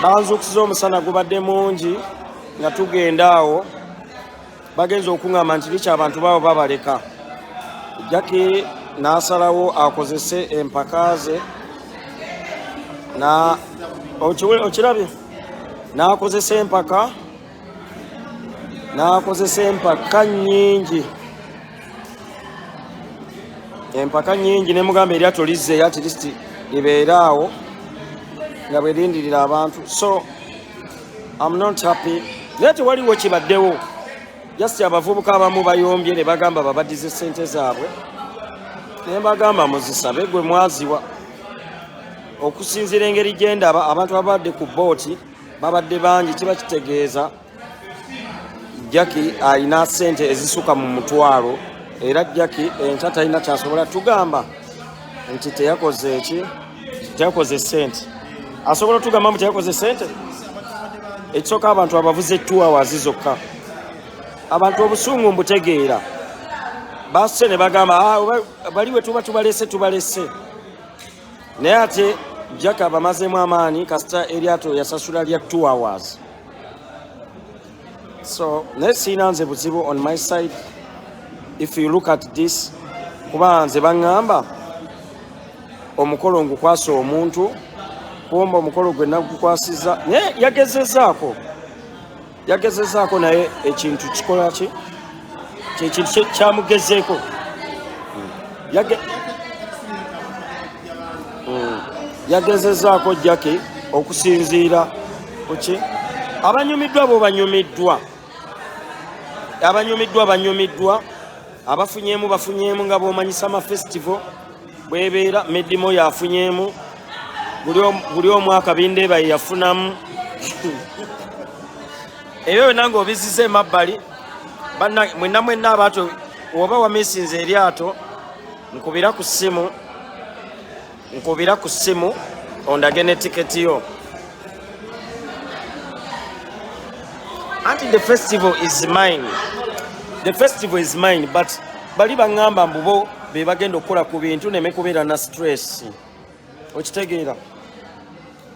banzukusiza omusana gubadde mungi nga tugenda awo bagenza okuŋŋamba nti biki abantu baabo babaleka. Jackie n'asalawo akozese empaka ze okirabye n'akozesa empaka nnyingi ne mugamba eryato lizzeeyo at least libeere awo nga bwe lindirira abantu. So I'm not happy. Naye tewaliwo kibaddewo, just abavubuka abamu bayombye ne bagamba babaddize ssente zaabwe, naye bagamba muzisabe gwe mwaziwa. Okusinziira engeri gye ndaba abantu ababadde ku booti babadde bangi, kiba kitegeeza Jackie alina ssente ezisuka mu 1,000, era Jackie enkya talina kyasobola tugamba nti teyakoze ssente. Asobola tugamba nti teyakoze ssente. Ekisooka abantu abavuze 2 hours zokka. Abantu obusungu mbutegeera. Basse ne bagamba baliwe tubalese. Naye ate Jackie abamazeemu amaanyi kasita eryato yasasula lya 2 hours. So naye siina nze buzibu on my side if you look at this, kuba nze baŋŋamba omukolo ngukwasa omuntu kuwomba omukolo gwe nagukwasiza, naye yagezezaako naye ekintu kikola ki kyekintu kyamugezeeko. Yagezezaako Jackie okusinziira kuki abanyumiddwa bo banyumiddwa, bafunyeemu nga bw'omanyisa amafestival bwebeera. Medimo yafunyeemu, buli omwaka bindeeba yafunamu. Ebyo byonna ng'obizize emabbali. Mwenna abato oba wamisinze eryato nkubira ku ssimu ondage ne tiketi yo. Anti the festival is mine, but bali baŋŋamba mbubo be bagenda okukola ku bintu neme kubeera na stress. Okitegeera,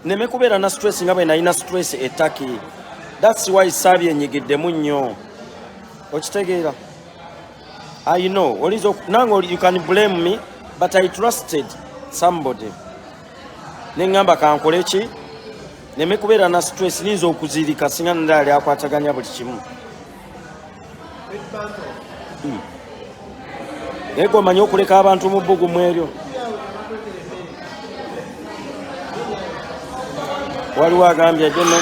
neme kubeera na stress nga bwe nalina stress etaki. That's why sabi enyigiddemu nnyo. Okitegeera, I know nange you can blame me, but I trusted somebody. Neŋŋamba kankole ki, neme kubeera na stress, ninza okuzirika singa ndali akwataganya buli kimu. Naye gwe omanyi okuleka abantu mu bbugumu eryo. Waliwo agambye jono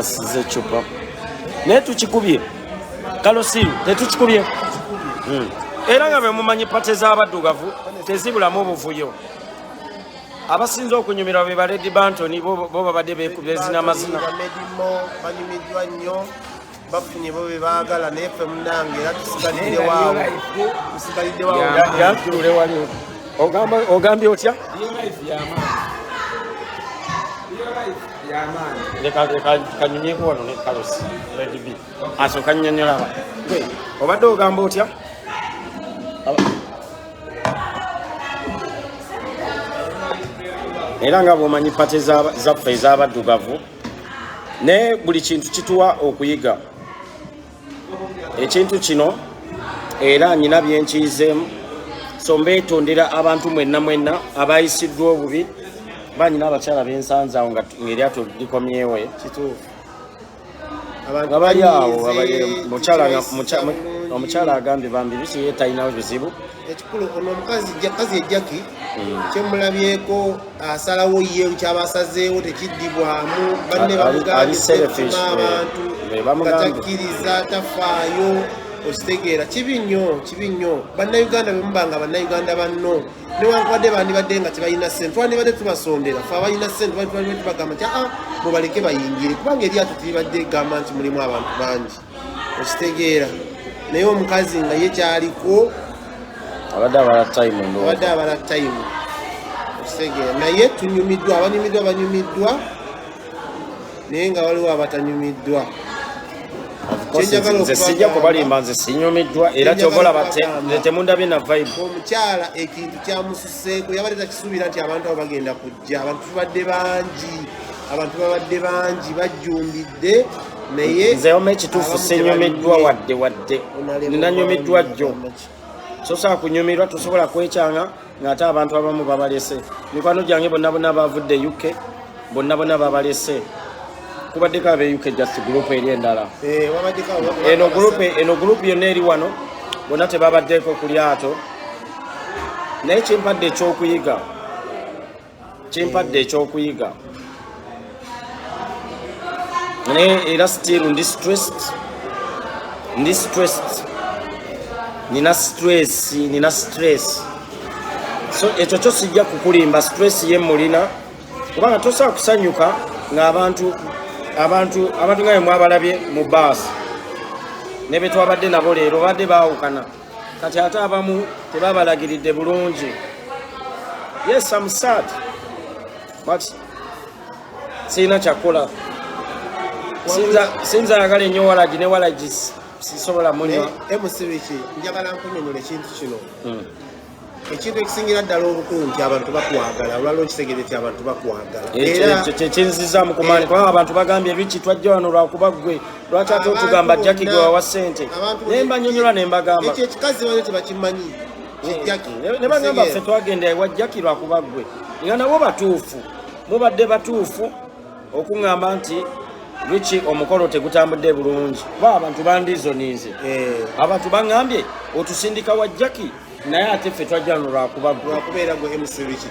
size chupa naye tukikubye kalosiru tetukikubye. Era nga bwe mumanyi pate z'abaddugavu tezibulamu obuvuyo. Abasinze okunyumirwa be Lady Bantoni bo babadde beekubezina amazina. Banyumiddwa nnyo, bafunye bo be baagala, naye ffe munnange era tusigalidde waawo. Yantulule wali ogambye otya? Kanyunyeko wano ne kalosi Lady B asooka nnyonnyola aba obadde ogamba otya? Era nga bw'omanyi pate zaffe ez'abaddugavu, naye buli kintu kituwa okuyiga. Ekintu kino era nyina byenkiyizeemu, so mbeetondera abantu mwenna abayisiddwa obubi. Banyina abakyala b'ensanze awo ng'eryato likomyewo. Kituufu. Nga bali awo omukyala agambye bambi biki ye talinawo bizibu. Ekikulu ono omukazi Jackie kyemulabyeko asalawo ye kyabasazeewo tekiddibwamu, banne bamugambye abantu takkiriza tafaayo. Okitegeera kibi nnyo bannayuganda bwe mubanga bannayuganda banno newankubadde bandibadde nga tebalina ssente twandibadde tubasondera fe abalina ssente twalibadde tubagamba nti mubaleke bayingire kubanga eryato teribadde gamba nti mulimu abantu bangi. Okitegeera, naye omukazi nga ye kyaliko abadde abala time okitegera naye tunyumiddwa abanyumiddwa naye nga waliwo abatanyumiddwa nze sijja kubalimba nze sinyumiddwa era kyobola temundabye na vibe omukyala ekintu kyamususeeko yabadde takisuubira nti abantu abo bagenda kujja abantu babadde bangi bajjumbidde naye nze oma ekituufu sinyumiddwa wadde ninanyumiddwa jjo sosobola kunyumirwa tosobola kwekyanga ng'ate abantu abamu babalese mikwano gyange bonna bavudde UK bonna babalese kubaddeko abe UK just group eri endala eno group yonna eri wano bonna tebabaddeeko ku Lyato naye kimpadde ekyokuyiga naye era still ndi stressed nina stress so ekyo kyo sijja kukulimba stress ye mulina kubanga tosobola kusanyuka ng'abantu nga mwabalabye mu baasi ne be twabadde nabo leero badde baawukana kati ate abamu tebabalagiridde bulungi. Yes, I'm sad but sina kyakola sinza yagala ennyo walagi ne walagi sisobola munywa. Emusibiki njagala nkunyonyola ekintu kino ekintu ekisingira ddala obukulu nti abantu bakwagala olwaliwo kitegere ti abantu bakwagala kyekinzizaamu ku maani kubanga abantu bagambye biki twajja wano lwakuba ggwe lwaki ate otugamba Jackie gwe wawa ssente naye mbanyonyola ne mbagamba ekyo ekikazi bano tebakimanyi ne bagamba ffe twagenda ewa Jackie lwakuba ggwe nga nabo batuufu mubadde batuufu okuŋŋamba nti lwaki omukolo tegutambudde bulungi kuba abantu bandizonize abantu baŋŋambye otusindika wa Jackie naye ate ffe twajja no lwakubeera gwe emusibiki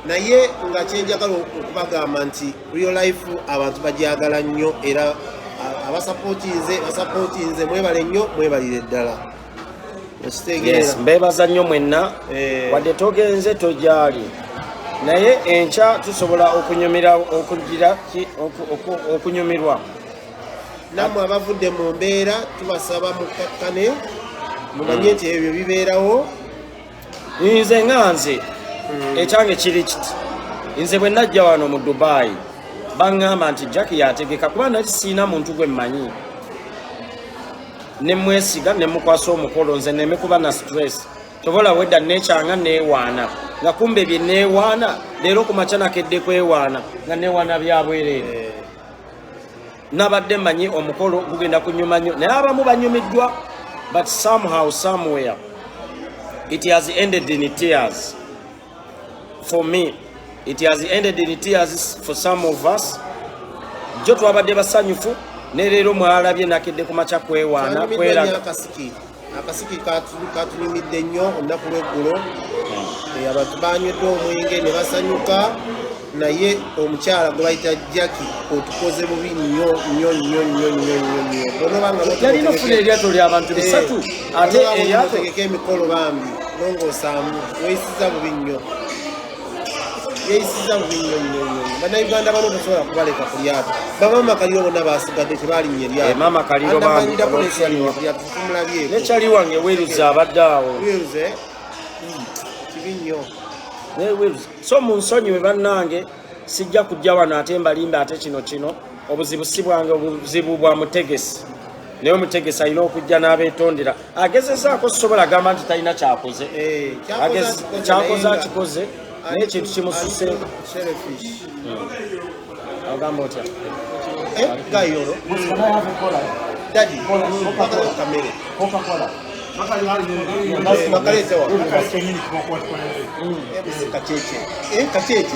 naye nga kyenjagala okubagamba nti real life abantu bagyagala nnyo era basapootinze mwebale nnyo mwebalire ddala mbeebaza nnyo mwenna wadde togenze tojaali naye enkya tusobola okunyumirwa nammwe abavudde mu mbeera tubasaba mukkakkane mumanye nti ebyo bibeerawo. Nze nganze ekyange kiri kiti nze bwe najja wano mu Dubai baŋŋamba nti Jackie yategeka kuba nali siina muntu gwe mmanyi ne mwesiga ne mukwasa omukolo nze nemekuba na stress tobola wedda nekyanga neewaana nga kumbe bye neewaana leero ku makya nakedde kwewaana nga neewaana byabwereere nabadde mmanyi omukolo gugenda kunyuma nnyo naye abamu banyumiddwa but somehow somewhere it has ended in tears. For me, it has ended in tears for some of us. Jo twabadde basanyufu ne leero mwalabye nakedde ku makya kwewaana kweraga akasiki katunyumidde nnyo olunaku lw'eggulo abantu banywedde omwenge ne basanyuka naye omukyala gwe bayita Jackie otukoze bubi nnyo yalina ofuna eryato ly'abantu bisatu ate eryategeka emikolo bambi nongosaamu yeyisiza bubi nnyo bannayuganda bano tosobola kubaleka ku lyato bamama kaliro bonna basigadde tebalinnya eryato mama kaliro nekyali wange weeruze abadde awo kibi nnyo so munsonyiwe bannange sijja kujja wano ate mbalimbe ate kino obuzibu si bwange obuzibu bwa mutegesi naye omutegesi alina okujja n'abeetondera agezezaako sobola agamba nti talina kyakoze kyakoze akikoze naye ekintu kimususe agamba otya gayolo dadi kamere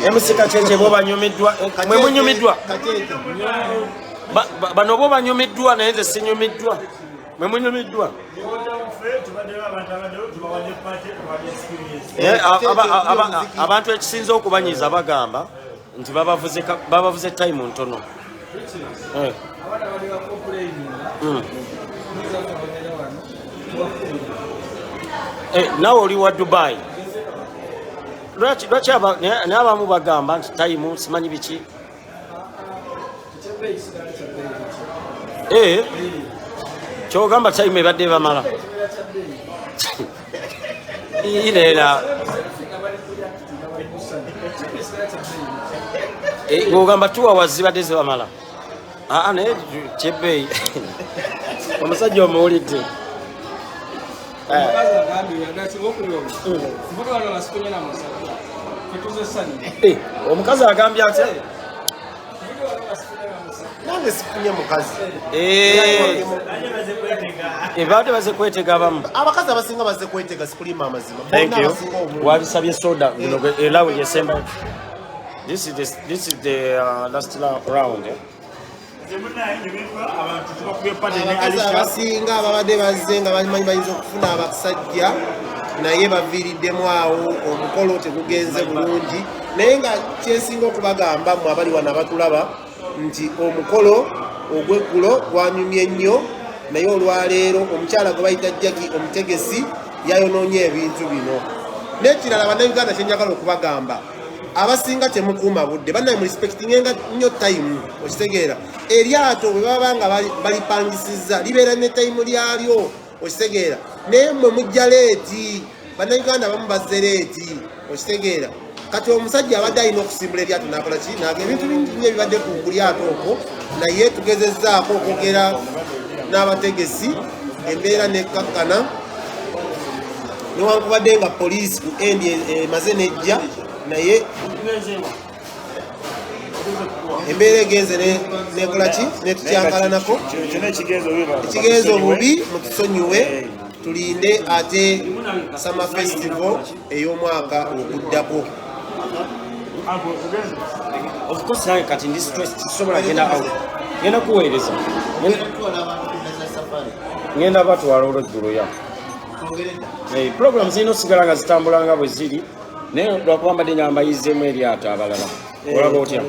emusika kyekye bo banyumiddwa mwe munyumiddwa bano bo banyumiddwa naye nze sinyumiddwa mwe munyumiddwa abantu ekisinza okubanyiza bagamba nti babavuze time ntono nawe oli wa Dubai lwaki n'abamu bagamba nti time simanyi biki kyogamba time ebadde bamala Irera. Gogamba 2 hours zibadde zibamala. Ne chebe. Omusajja omuwulidde. Omukazi agambye atya? Nange sifunye mukazi. Baadde baze kwetega abamu. Abakazi abasinga baze kwetega sikulima amazima. Thank you. Wabisabye soda elawe yesemba. This is the last round. Abakazi abasinga babadde bazze nga bamanyi bayinza okufuna abasajja naye baviiriddemu awo omukolo tegugenze bulungi naye nga kyesinga okubagamba mu abali wano abatulaba nti omukolo ogw'eggulo gwanyumye nnyo naye olwaleero omukyala gwe bayita Jackie omutegesi yayonoonye ebintu bino n'ekirala bannayuganda kyenjagala okubagamba abasinga temukuuma budde bannaye mu respectingenga nnyo time okitegeera eryato bwe baba nga balipangisizza libeera ne time lyalyo okitegeera naye mmwe mujja leeti bannayuganda bamu bazze leeti okitegeera kati omusajja abadde alina okusimbula eryato nakola ki naga ebintu bingi nnyo ebibadde ku lyato okwo naye tugezezzaako okwogera n'abategesi embeera nekkakkana newankubadde nga poliisi ku endi emaze nejja naye embeera egenze nekola ki netukyankalanako ekigenza obubi mutusonyiwe tulinde ate summer festival ey'omwaka okuddako. Of course nange kati ndi stress tisobola genda out ngenda kuweereza ngenda batwala olweggulo ya program zirina osigala nga zitambula nga bwe ziri naye lwakuba mbadde nga mbayizeemu eryato abalala olaba otya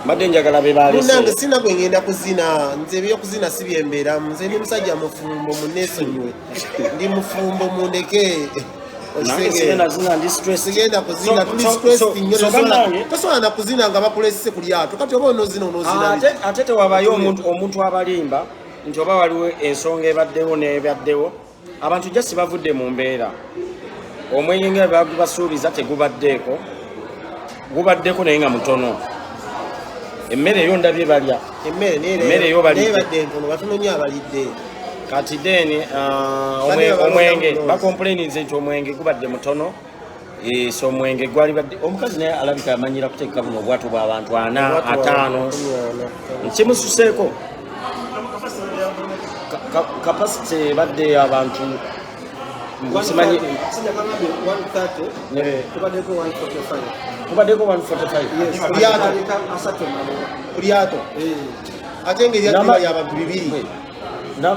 mbadde njagala be baleese munange sina gwe ngenda kuzina nze ebyokuzina si byembeeramu nze ndi musajja mufumbo muneesonyiwe ndi mufumbo mundeke sigenda kuzina tuli stress nnyo tosobola na kuzina nga bakulesise ku lyato kati oba onozina onozina ate tewabayo omuntu abalimba nti oba waliwo ensonga ebaddewo n'ebaddewo abantu jasi bavudde mu mbeera omwenge nga bagubasuubiza tegubaddeeko gubaddeko naye nga mutono emmere eyo ndabye balya emmere eyo balidde batunonya abalidde kati deni omwenge bakomplaininze nti omwenge gubadde mutono so omwenge gwali badde omukazi naye alabika amanyira kuteeka buno obwato bw'abantu 4 5 nkimususeeko kapasite badde abantu simanyi kubaddeko 145 ku lyato ate ng'eryato bali abantu 2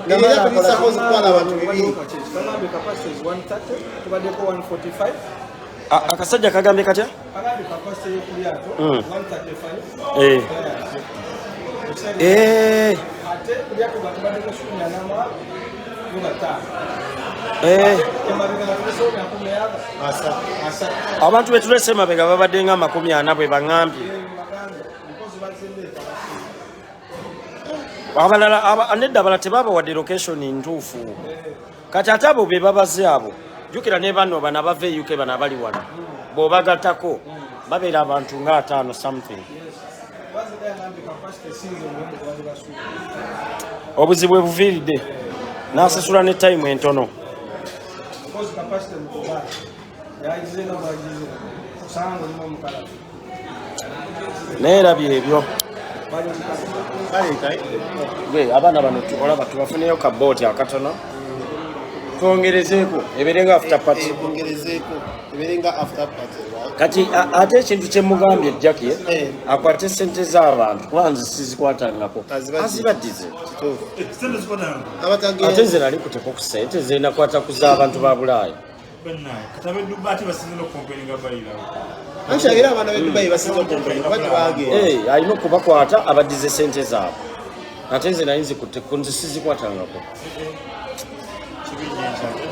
eryato lisakoozi kutwala abantu 2 akasajja kagambye katya abantu betulese mabega babadde nga 40 bwe baŋambye abalala nedda abala tebabawadde location ntuufu kati ate abo be babaze abo jukira ne bano bana bava e UK bana bali wano bw'obagattako babeera abantu nga 5 something obuzibu ebuviiridde n'asasula ne time entono neerabye ebyo abaana bano olaba tubafuneyo kabooti akatono twongerezeeko ebeerenga after party kati ate ekintu kyemugambye Jackie akwate sente z'abantu kuba nze sizikwatangako azibaddize ate nze nali kuteko ku sente ze nakwata ku z'abantu ba Bulaaya alina okubakwata abaddize sente zaabwe ate nze naye nzikutteko nze sizikwatangako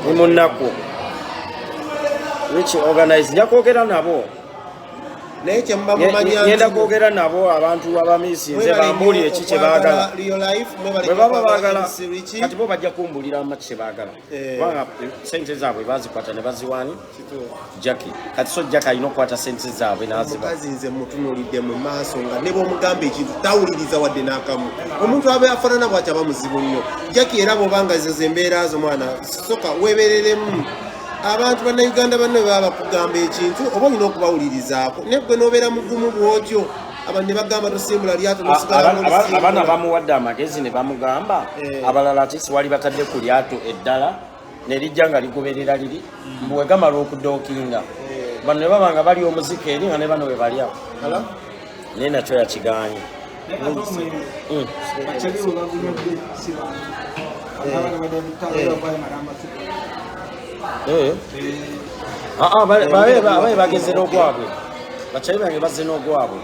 ni munnako which organize nja kwogera nabo naye kyemba mumanya ngenda kwogera nabo abantu abamisinze bambulire ki kye baagala bwe baba baagala kati bo bajja kumbulira maki kye baagala kubanga sente zaabwe bazikwata ne baziwaani Jackie kati so Jackie alina okukwata sente zaabwe n'azibamukazi nze mutunuulidde mu maaso nga ne bw'omugamba ekintu tawuliriza wadde n'akamu omuntu abe afaanana bw'ati aba muzibu nnyo Jackie era bw'obanga zezo embeera zo mwana soka weebereremu abantu bannayuganda banne baba bakugamba ekintu oba olina okubawulirizaako ne gwe n'obeera mugumu bw'otyo abantu ne bagamba tosimbula Lyato abaana bamuwadde amagezi ne bamugamba abalala ati siwali batadde ku Lyato eddala ne lijja nga ligoberera liri mbuwe gamala okudookinga bano ne baba nga bali omuzika eri nga ne bano we balyawo naye nakyo yakiganye babe bageze n'ogwabwe bakyali bange bazze n'ogwabwe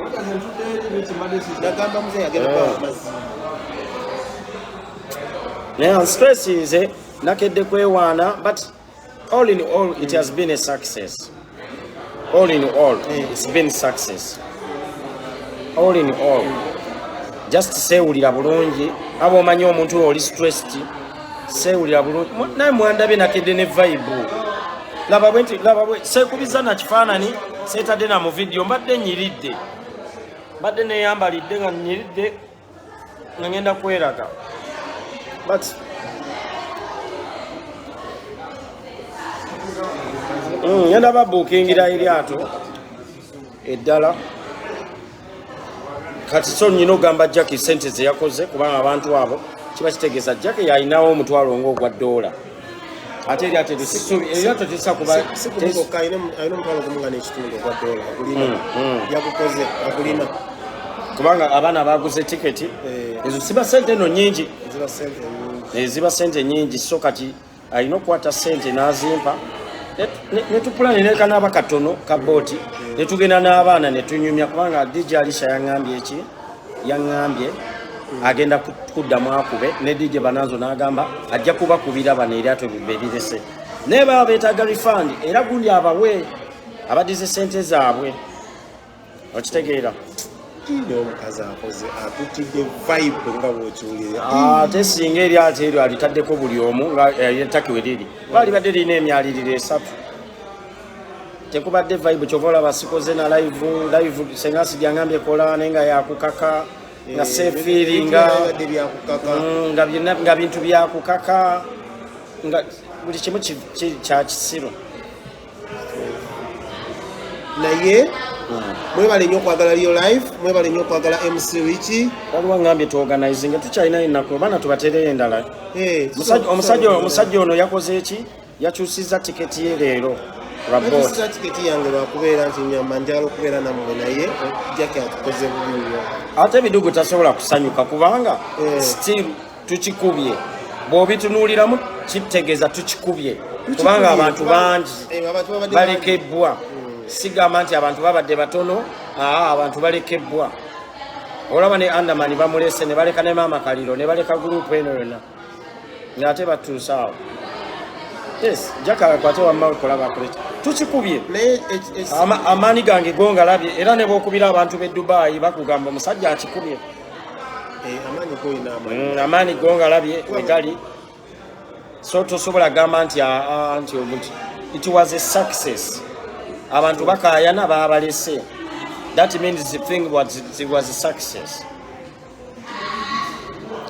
naye stress nze nakedde kwewaana but all in all it has been a success all in all it's been success all in all just seewulira bulungi aba omanyi omuntu oli stressed seewulira bulungi naye mwandabye nakedde ne vibe laba bwe seekubiza na kifaanani seetadde na mu vidiyo mbadde nyiridde mbadde neeyambalidde nga nyiridde nga ngenda kweraga but ngenda babuukingira Lyato eddala kati so nnyina ogamba Jackie sente ze yakoze kubanga abantu abo kiba kitegeeza Jackie yalinawo omutwalo ng'ogwa $. Ate Lyato tisa kuba alina omutwalo gumu nga n'ekitundu ogwa $. Agulina yagukoze agulina kubanga abaana baguze tiketi ezo siba sente eno nyingi ziba sente nyingi so kati alina okukwata sente n'azimpa netupulani nekanaaba katono ka booti netugenda n'abaana netunyumya kubanga DJ Alisha yaŋŋambye agenda kuddamu akube ne DJ Banazo n'agamba ajja kubakubira bano Lyato berirese naye baba beetaaga refund era gundi abawe abadize sente zaabwe okitegeera omukazi akoze atutidde vibe nga bw'okiwulira ate singa Lyato eryo alitaddeko buli omu nga yettakiwe liri baali badde lirina emyaliriro 3 tekubadde vibe kyova olaba sikoze na live senga sijangambye kola naye nga yakukaka nga sefiringa nga bintu byakukaka nga buli kimu kya kisiro naye mwebale nnyo okwagala Lyo Life mwebale nnyo okwagala MC Wiki waliwo ngambye tuorganizinge tukyalina ennaku baana tubatereyo endala omusajja ono yakoze eki yakyusizza tiketi ye leero lwabosa tiketi yange lwakubeera nti nyamba njala okubeera nammwe naye Jackie atukoze bubi nnyo ate ebidugu tasobola kusanyuka kubanga still tukikubye bw'obitunuuliramu kitegeeza tukikubye kubanga abantu bangi balekebbwa sigamba nti abantu babadde batono abantu balekebbwa olaba ne Andamani bamulese ne baleka ne Maama Kaliro ne baleka gurupu eno yonna ng'ate batuusa awo yes Jackie akwate wamma wekola bakuleta tukikubye amaani gange gongalabye era ne bw'okubira abantu b'e Dubai bakugamba omusajja akikubye amaani gongalabye wegali so tosobola gamba nti it was a success abantu bakayana babalese that means the thing was a success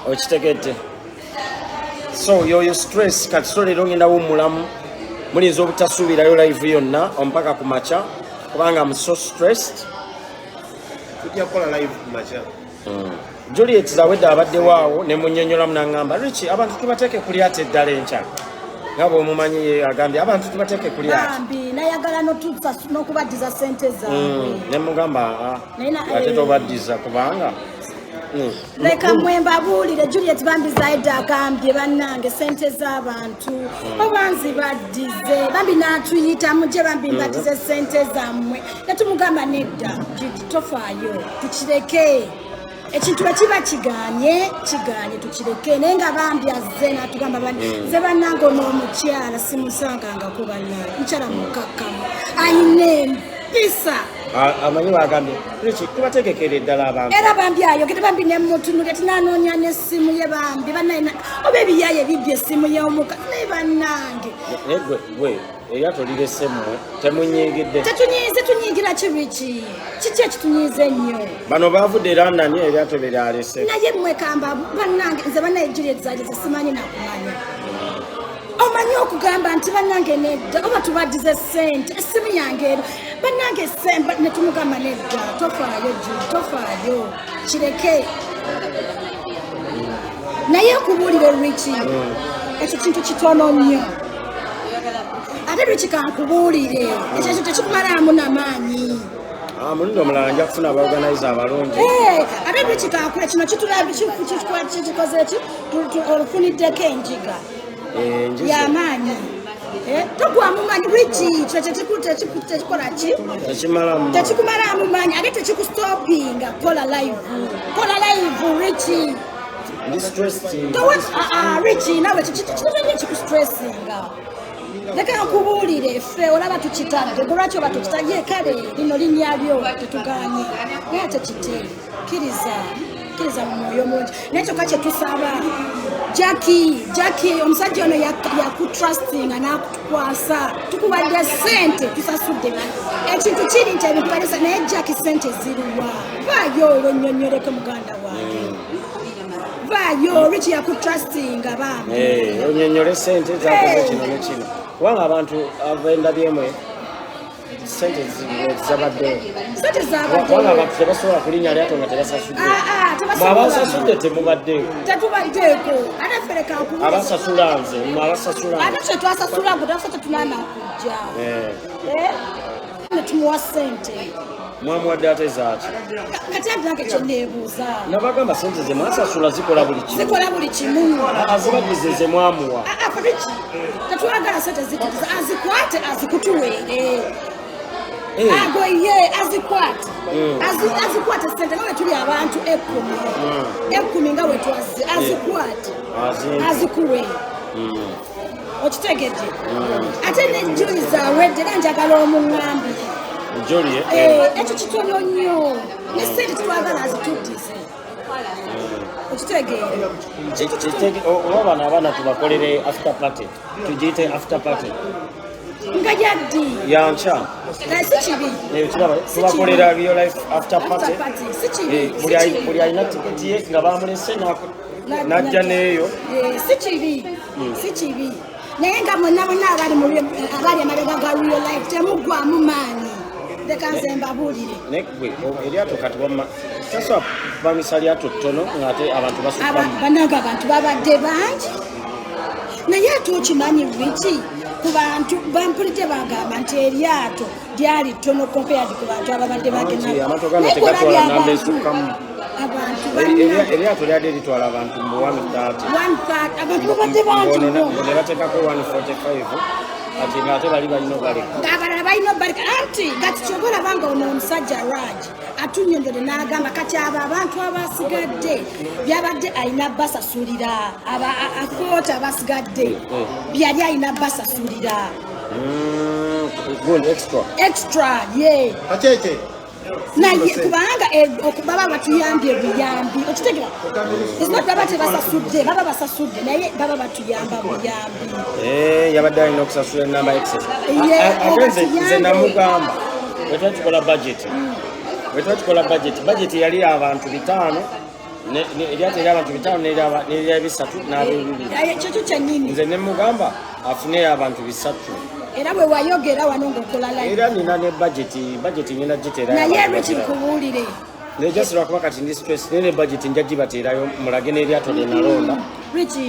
okitegedde so yoyo stress kati so leero ngenda wummulamu mulinza obutasuubirayo live yonna ompaka ku makya kubanga I'm so stressed tujja kukola live ku makya Juliet zawedde abaddewo awo ne munnyonnyolamu n'aŋŋamba Richie abantu tubateeke ku Lyato eddala enkya nga bw'omumanyi agambye abantu tubateeke ku Lyato nayagala n'okubaddiza sente zaabwe ne mugamba ate tobaddiza kubanga leka mwembabuulire Juliet bambizayo dda agambye bannange sente z'abantu obanzi baddize bambi n'atuyitamu gye bambi mbaddize sente zammwe netumugamba nedda tofaayo tukireke ekintu bwekiba kiganye tukireke naye nga bambi azze n'atugamba ze bannange n'omukyala simusangangako bannange mukyala mukakkamu ayina empisa amanyi bagambye tubategekere eddala abantu era bambi ayogedde bambi nemutunulya tinanoonya n'essimu ye bambi banaina oba ebiyaye bibye essimu y'omuka naye bannange gwe era tolirese mmwe temunyigidde tunyigira kibiki kiki ekitunyiza ennyo bano baavudde erandani eryato beryalese naye mwekamba bannange nze banayijulia ezalize simanyi nakumanya omanyi okugamba nti bannange nedda oba tubaddize ssente essimu yange ero bannange semba netumugamba nedda tofaayo tofaayo kireke naye okubuulira Richie ekyo kintu kitono nnyo ate Richie kankubuulire ekyo tekikumalamu n'amaanyi mulundi omulala nja kufuna abaorganize abalungi ate Richie kankule kino kitulabiikikoze ki olufuniddeko enjiga y'amaanyi togwamu manyi Richie kyo tekikola ki tekikumalamu manyi ate tekikustopinga kola live Richie Richie nawe kikustressinga leka nkubuulire ffe olaba tukitadde golwaki oba tukitadde kale lino linyalyo tetuganye naye tekiteri kkiriza mu mwoyo mungi naye kyokka kyetusaba Jackie omusajja ono yakutrustinga n'akutukwasa tukubadde ssente tusasudde ekintu kiri nti ebintu balesa naye Jackie ssente ziriwa vaayo olwonnyonnyoleko muganda wange vaayo Richie yakutrustinga bambi onyonyole ssente zakoze kino ne kino kubanga abantu abendabyemwe ssente zabaddewo kubanga abantu tebasobola kulinnya Lyato nga tebasasudde abasasudde temubaddeeko tetubaddeeko ate ffe leka nkubuuza abasasula nze abasasula ate kye twasasula gwe taffe tetunaana kujja ne tumuwa ssente mwamuwadde ate zaaki kati ate nange kye neebuuza nabagamba ssente ze mwasasula zikola buli kimu azibaddize ze mwamuwa tetwagala ssente zituza azikwate azikutuweere agoye azikwate azikwate ssente nga we tuli abantu 10 nga we twazi azikwate azikuweere okitegedde ate n'enjuyi zaawedde era njagala omuŋŋambire ekyo kitono nnyo n'essente tetwagala azituddize okitegeere oba bano abaana tubakolere after party tugiyite after party nga yaddi yankya si kibi tubakolera real life after party si kibi buli alina tiketi ye nga bamulese najja neeyo si kibi naye nga mwonna bonna abali emabega ga real life temuggwamu maanyi leka nze mbabuulire negwe eryato kati tasobola bamisa lyato ttono ngaate abantu bannanga abantu babadde bangi naye ate okimanyi Richie ku bantu bampulidde bagamba nti eryato lyali ttono compared ku bantu ababadde eryato lyadde litwala abantu mu 130 abantu babadde bangi ne bateekako 145 ati ng'ate bali balina obaleka ng'abalala balina obaleka anti kati kyobalabanga ono omusajja Raj atunyondole n'agamba kati abo abantu abasigadde byabadde alina basasulira akoota abasigadde byali alina basasulira extra ye naye kubanga baba batuyambye buyambi okitegera baba tebasasudde baba basasudde naye baba batuyamba buyambi yabadde alina okusasula enamba excess ate nze namugamba wetwakikola budget yali abantu 5 eryato eri abantu 5 nerya 3 n'abebibiri kyekyo kyennyini nze nemugamba afuneyo abantu 3 era bwe wayogera wano ng'okola live era nina ne budget ngenda giteera naye Richie nkubuulire nejasirwa kuba kati ndi stress ne budget nja gibateerayo mulage n'eryato lye nalonda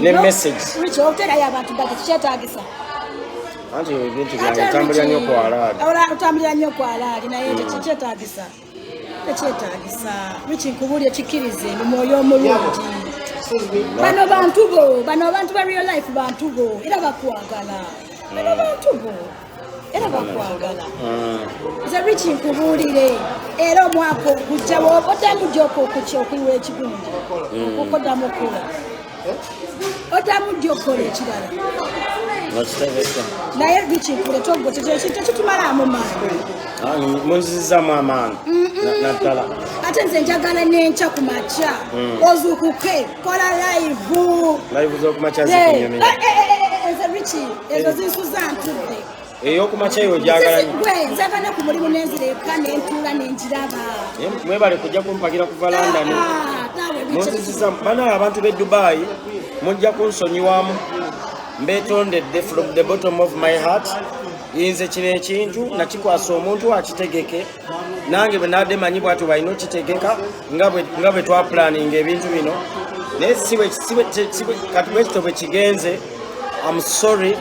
ne message Richie oteerayo abantu budget kyetaagisa anti ebintu byange ntambulira nnyo ku alaali otambulira nnyo ku alaali naye tekyetaagisa Richie nkubuulire kikkirize mu mwoyo omulungi bano abantu ba real life bantu bo era bakwagala bano bantu bo era bakwagala nze Richie nkubuulire era omwaka ogujja oddamu gyoko okuyiwa ekigundi okoddamu okola oddamu gyokola ekirala naye bikikuleta ogwo tekitumalamu maanyi munzizamu amaani naddala ate nze njagala nenkya ku makya ozukuke kola live z'okumakya zikunyumira nze biki ezo zinsuza ntudde ey'okumakya eyo gyagala nzagala ku mulimu nenzireka nentuula nenjiraba mwebale kujja kumpagira kuva London munzizizamu banaye abantu b'e Dubai mujja kunsonyiwamu mbetondedde from the bottom of my heart yinze kino ekintu nakikwasa omuntu akitegeke nange bwe nadde manyi bwatu balina okitegeka nga bwe twapulaninga ebintu bino naye kati bwekito bwe kigenze I'm sorry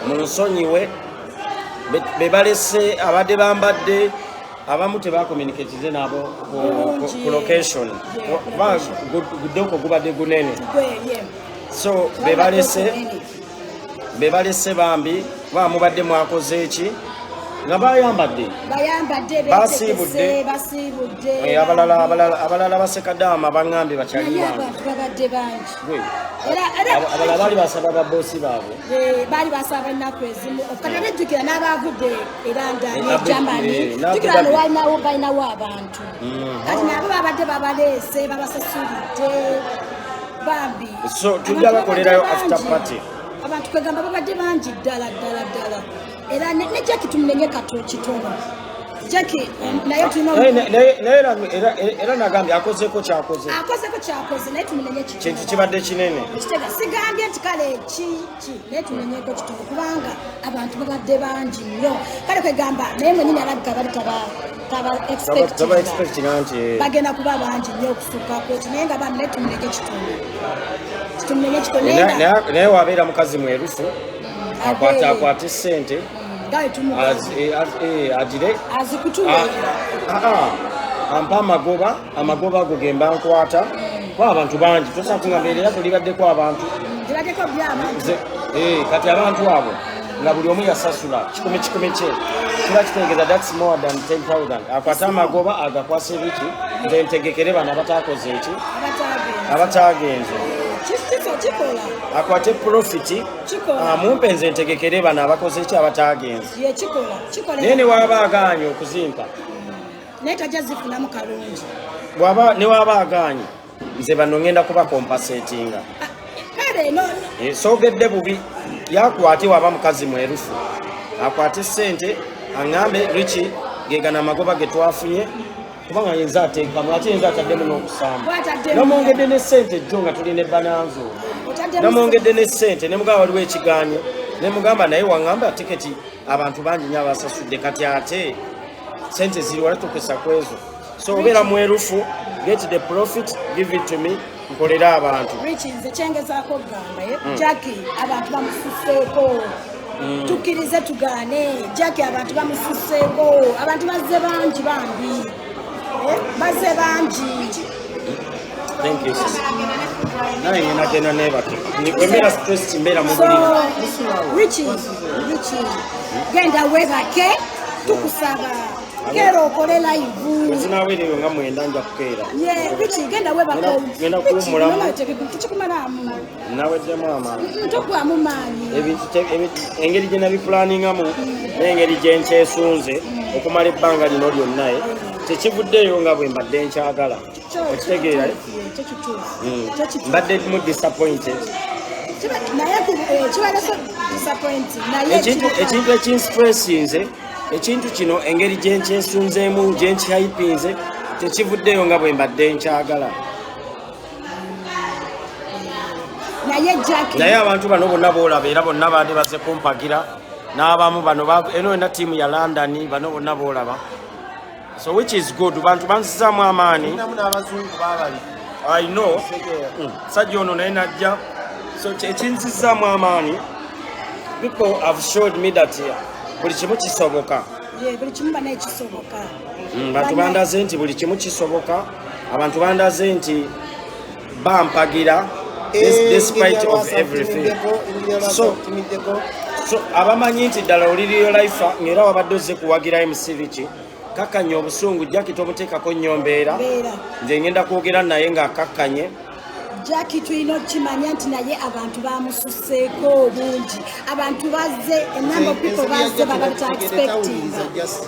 munsonyiwe bebalese abadde bambadde abamu tebakomunikatize nabo ku location kuba guddeko gubadde gunene so bebalese bambi kuba mubadde mwakoze eki nga bayambadde basiibudde abalala basekadaama baŋŋambye bakyali abalala baali basaba baboosi baabwe baali basaba ennaku ezimu okatanejjukira n'abavudde era ndani jukira nowalinawo balinawo abantu kati nabo babadde babaleese babasasulidde bambi so tujja bakolerayo after party abantu kwegamba babadde bangi ddala era ne Jackie tumumenye kitono Jackie naye tulina era nagambye akozeko kyakoze naye tumumenye kintu kibadde kinene kitega sigambye nti kale naye tumenyeko kitono kubanga abantu babadde bangi nnyo kale kwegamba naye mwenyini alabika bali taba expecting nti bagenda kuba bangi nnyo okusukako ekyo naye nga bami naye tumenye kitono naye wabeera mukazi mwerufu akwate ssente agire ampa amagoba ago gemba nkwata kuba abantu bangi tosakunga mbeerera tulibaddeko abantu kati abantu abo nga buli omu yasasula kikumi kye kiba kitegeeza that's more than 10,000 akwata amagoba agakwasa ebiki nze ntegekere bano abatakoze eki abatagenze akwate profiti amumpe nze ntegekere bano abakoze eki abatagenze naye newaba aganye okuzimpa newaba aganye nze bano ngenda kuba kompasetinga soogedde bubi yakwate waba mukazi mwerufu akwate ssente aŋŋambe Richie gegana amagoba ge twafunye kubanga yenza ateekamu ate yenza ataddemu n'okusamba namwongedde ne ssente jjo nga tulina ebbananzo namwongedde ne ssente ne mugamba waliwo ekigaanyo ne mugamba naye waŋŋamba tiketi abantu bangi nnyo abasasudde kati ate ssente ziri wala tukesa ku ezo so obeera mwerufu get the profit give it to me nkolera abantu nze kyengezaako okugamba Jackie abantu bamususeeko tukkirize tugaane Jackie abantu bamususeeko abantu bazze bangi bambi bazze bangi thank you naye ngena gena nebake nikwemera stress mbera mubuliri Richie genda webake tukusaba kero okole live zinawereyo nga mwenda nja kukeera Richie genda webako genda kuwumulamu tekikumalamu naweddemu amaanyi tokwamu maanyi engeri gye nabipulaningamu n'engeri gye nkyesunze okumala ebbanga lino lyonnaye tekivuddeyo nga bwe mbadde nkyagala okitegeera mbadde mu disappointed ekintu ekinstressinze ekintu kino engeri gye nkyesunzeemu gye nkyayipinze tekivuddeyo nga bwe mbadde nkyagala naye abantu bano bonna boolaba era bonna baadde bazze kumpagira n'abamu bano eno ena ttiimu ya London bano bonna boolaba so which is good bantu banzizaamu amaani I know sajja ono naye najja so ekinzizaamu amaani people have showed me that buli kimu kisoboka bantu bandaze nti buli kimu kisoboka abantu bandaze nti bampagira despite of everything so abamanyi nti ddala oliriyo life ng'era wabadde ozze kuwagira MC kakkanya obusungu Jackie tomuteekako nnyo mbeera nze ngenda kwogera naye ng'akakkanye Jackie tulina okimanya nti naye abantu bamususeeko bungi abantu bazze a number of people bazze babata expecting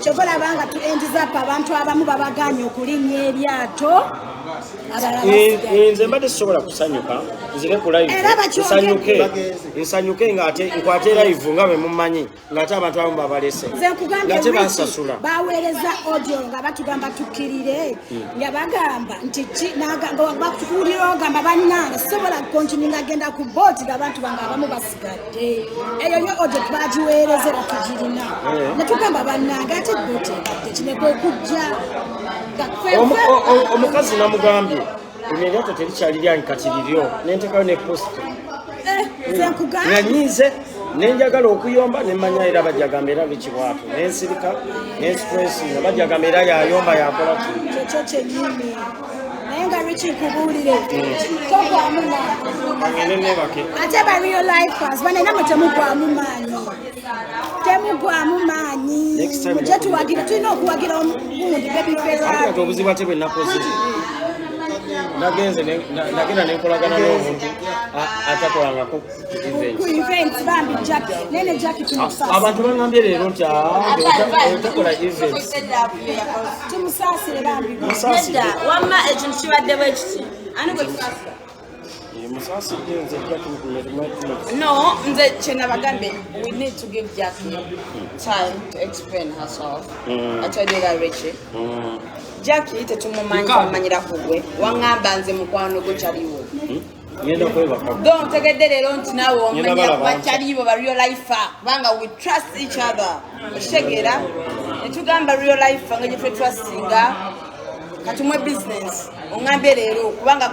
kyova labanga tu end up abantu abamu babaganye okulinnya eryato nze mbadde sisobola kusanyuka nzire ku live nsanyuke ng'ate nkwate live nga bwe mumanyi ng'ate abantu abamu babalese ng'ate bansasula baweereza audio nga batugamba tukkirire nga bagamba nti bakutukuulira ogamba bannange sisobola kukontinue ng'agenda ku booti ng'abantu bange abamu basigadde eyo nyo audio tubagiweereze batugirina ne tugamba bannange ate booti ebadde kine kwe kujja omukazi namugambye Lyato terikyali lyange kati liryo nentekayo ne post nga nyize nenjagala okuyomba nemanya era bajagamba era bikiwaatu nensirika nensipresi nga bajagamba era yayomba yakola kyekyo kyenyini naye nga Richie kubuulire togwamu agende nebake ate ba real lifers banenamwe temugwamu maanyi mujje tuwagira tulina okuwagira omugundi ate obuzibu ate bwe nakoze nagenda nenkolagana n'omuntu atakolangako abantu bagambye leero nti otakola events wamma ekintu kibadde bwe kiti ani bwe no nze kyenabagambe we need to give Jackie time to explain herself. I told you that Richie Jackie tetumumanyi wamanyira kugwe wangamba nze mukwano gwo kyaliwo don't tegedde leero nti naawe omanya bakyaliwo ba real life kubanga we trust each other oshegera netugamba real life nga gye trustinga katumwe business ongambye leero kubanga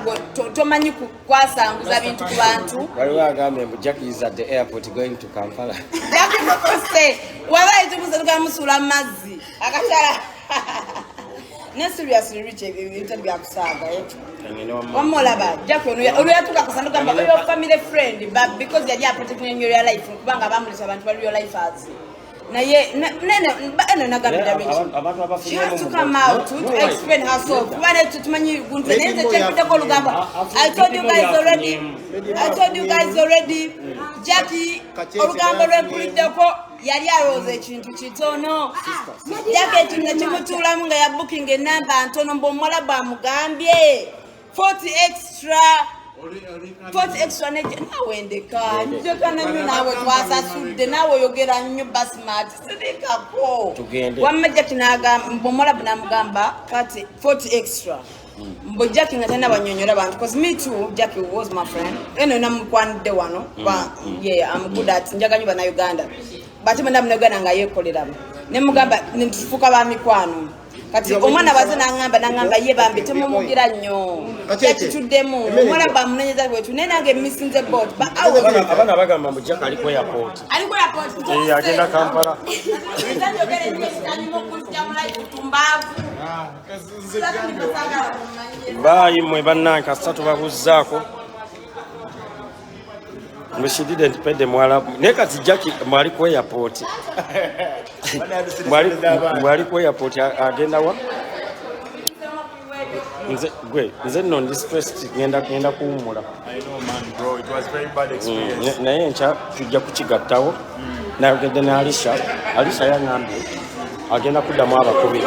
tomanyi kwasanguza bintu ku bantu waliwo agambye mbu Jackie is at the airport going to Kampala Jackie mukose wabaye tukuze tukamusula mazzi akatala ne seriously Richie ebintu byakusaaga one more laba Jackie oluyatuka kusanduka mba oyo family friend but because yali protecting in your life kubanga bamulisa abantu ba real lifers naye nene nagambira Richie she has to come out to explain herself kubane tumanyi gunze neze chekiteko lugamba I told you guys already Jackie olugamba lwempulideko yali aroze ekintu kitono Jackie ekintu nekimutulamu nga ya booking enamba ntono mbomola bamugambye 40 extra nawe ndeka njekana nnyo nawe twasasudde nawe oyogera nnyo basmart sirikako wamma Jackie mbomola namugamba kati 40 extra mbo Jackie nga tana banyonyola bantu because me too Jackie was my friend eno namukwanidde wano yeah I'm good at njaganyo bana Uganda bati mwenda mnagana nga yekolera nemugamba nitufuka ba mikwano kati omwana baze nangamba ye bambi temumugira nnyo kyatuddemu omwana bamunonyeza bwetu nenange misinze boat abana bagamba mbu Jackie ali ku airport agenda Kampala bayi mwe bannange kasita tubabuzzaako she didn't pay the mwala nekati Jackie mwali ku airport mwali ku airport agenda wa nze no distressed ngenda kuwumula I know man bro it was very bad experience naye ncha tujja kukigattawo nayogedde ne Alisha yangambye agenda kuddamu abakubiri